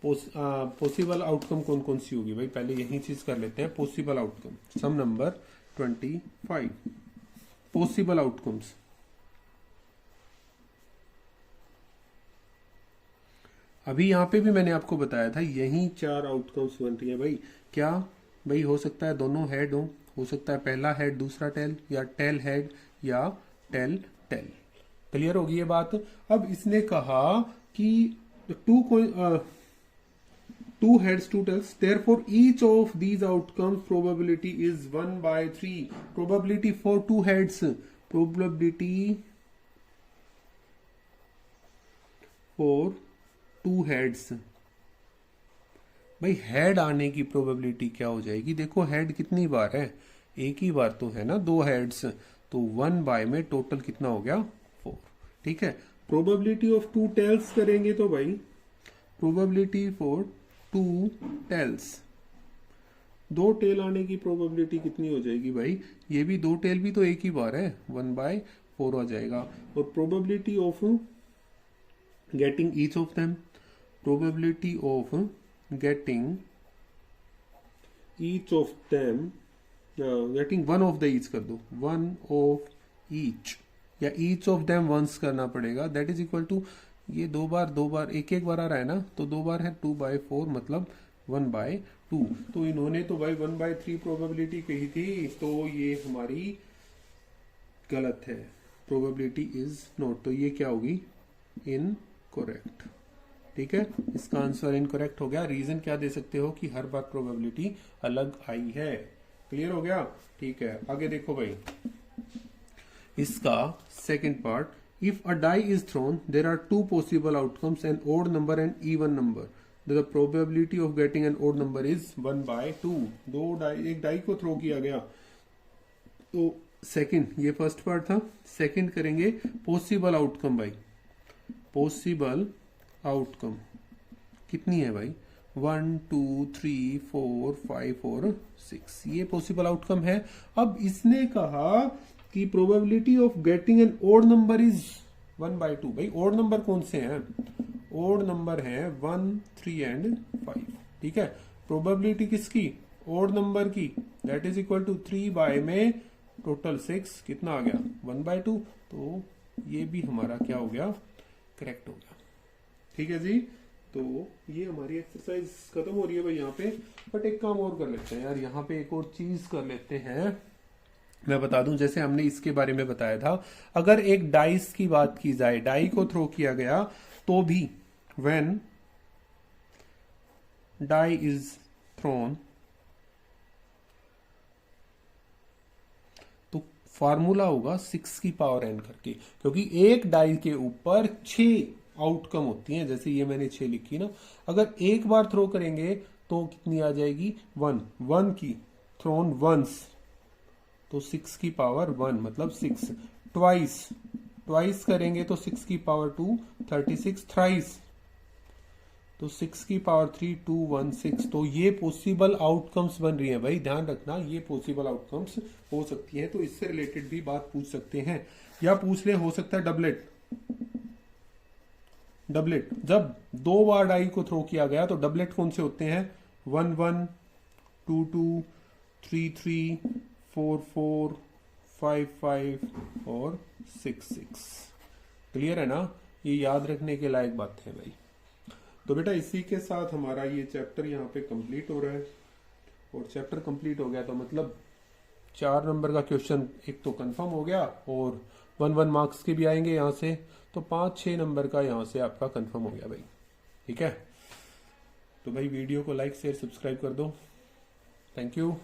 possible outcome कौन कौन सी होगी भाई। पहले यही चीज कर लेते हैं। पॉसिबल आउटकम, सम नंबर 25। पॉसिबल आउटकम्स, अभी यहां पे भी मैंने आपको बताया था, यही 4 आउटकम्स बन रही है भाई। क्या भाई? हो सकता है दोनों हेड हो सकता है पहला हेड दूसरा टेल, या टेल हेड या टेल टेल। क्लियर होगी ये बात? अब इसने कहा कि 2 heads 2 tails, therefore each of these outcomes probability is 1/3. Probability for 2 heads, probability for 2 heads भाई, हेड आने की प्रोबेबिलिटी क्या हो जाएगी? देखो हेड कितनी बार है? एक ही बार तो है ना, 2 हेड्स। तो 1 बाय में टोटल कितना हो गया? 4। ठीक है। प्रोबेबिलिटी ऑफ 2 टेल्स करेंगे तो भाई प्रोबेबिलिटी फॉर 2 टेल्स, 2 टेल आने की प्रोबेबिलिटी कितनी हो जाएगी भाई? ये भी 2 टेल भी तो एक ही बार है, 1/4 आ जाएगा। और probability of getting each of them, probability of getting each of them, getting one of the each कर दो, one of each, या each of them once करना पड़ेगा। दैट इज इक्वल टू, ये 2 बार एक बार आ रहा है ना, तो 2 बार है 2/4, मतलब 1/2। तो इन्होंने तो भाई 1/3 प्रोबेबिलिटी कही थी, तो ये हमारी गलत है। प्रोबेबिलिटी इज नॉट, तो ये क्या होगी? इनकरेक्ट। ठीक है, इसका आंसर इनकरेक्ट हो गया। रीजन क्या दे सकते हो कि हर बार प्रोबेबिलिटी अलग आई है। क्लियर हो गया? ठीक है, आगे देखो भाई। इसका second part, if a die is thrown there are 2 possible outcomes, an odd number and even number, the probability of getting an odd number is 1/2। एक डाई को थ्रो किया गया, तो सेकंड, ये फर्स्ट पार्ट था। सेकंड करेंगे possible outcome भाई। Possible outcome कितनी है भाई? 1 2 3 4 5 और 6, ये पॉसिबल आउटकम है। अब इसने कहा कि probability of getting an odd number is 1/2। भाई ओड नंबर कौन से हैं? ओड नंबर है 1 3 एंड 5। ठीक है, प्रोबेबिलिटी किसकी? ओड नंबर की। That is equal to 3 by में टोटल 6, कितना आ गया? 1/2। तो ये भी हमारा क्या हो गया? करेक्ट हो गया। ठीक है जी, तो ये हमारी एक्सरसाइज खत्म हो रही है भाई यहाँ पे। बट एक काम और कर लेते हैं यार, यहाँ पे एक और चीज कर लेते हैं। मैं बता दूं, जैसे हमने इसके बारे में बताया था, अगर एक डाइस की बात की जाए, डाई को थ्रो किया गया तो भी व्हेन डाई इज थ्रोन, तो फार्मूला होगा 6 की पावर n करके, क्योंकि एक डाई के ऊपर 6 आउटकम होती हैं। जैसे ये मैंने 6 लिखी ना, अगर एक बार थ्रो करेंगे तो कितनी आ जाएगी, 1 की थ्रोन वंस, तो 6 की पावर 1 मतलब 6। ट्वाइस करेंगे तो 6 की पावर 2 36। थ्राइस तो 6 की पावर 3 2 1 6। तो ये पॉसिबल आउटकम्स बन रही हैं भाई, ध्यान रखना, ये पॉसिबल आउटकम्स हो सकती हैं। तो इससे रिलेटेड भी बात पूछ सकते हैं, या पूछ ले, हो सकता है डबलेट। जब 2 बार डाई को थ्रो किया गया तो डबलेट कौन से होते हैं, 1 1 2 2 3 3 4 4 5 5 और 6 6। क्लियर है ना, ये याद रखने के लायक बात है भाई। तो बेटा इसी के साथ हमारा ये चैप्टर यहाँ पे कंप्लीट हो रहा है, और चैप्टर कंप्लीट हो गया तो मतलब 4 नंबर का क्वेश्चन एक तो कंफर्म हो गया, और 1 मार्क्स के भी आएंगे यहाँ से, तो 5-6 नंबर का यहाँ से आपका कंफर्म हो गया भाई। ठीक है, तो भाई वीडियो को लाइक शेयर सब्सक्राइब कर दो। Thank you.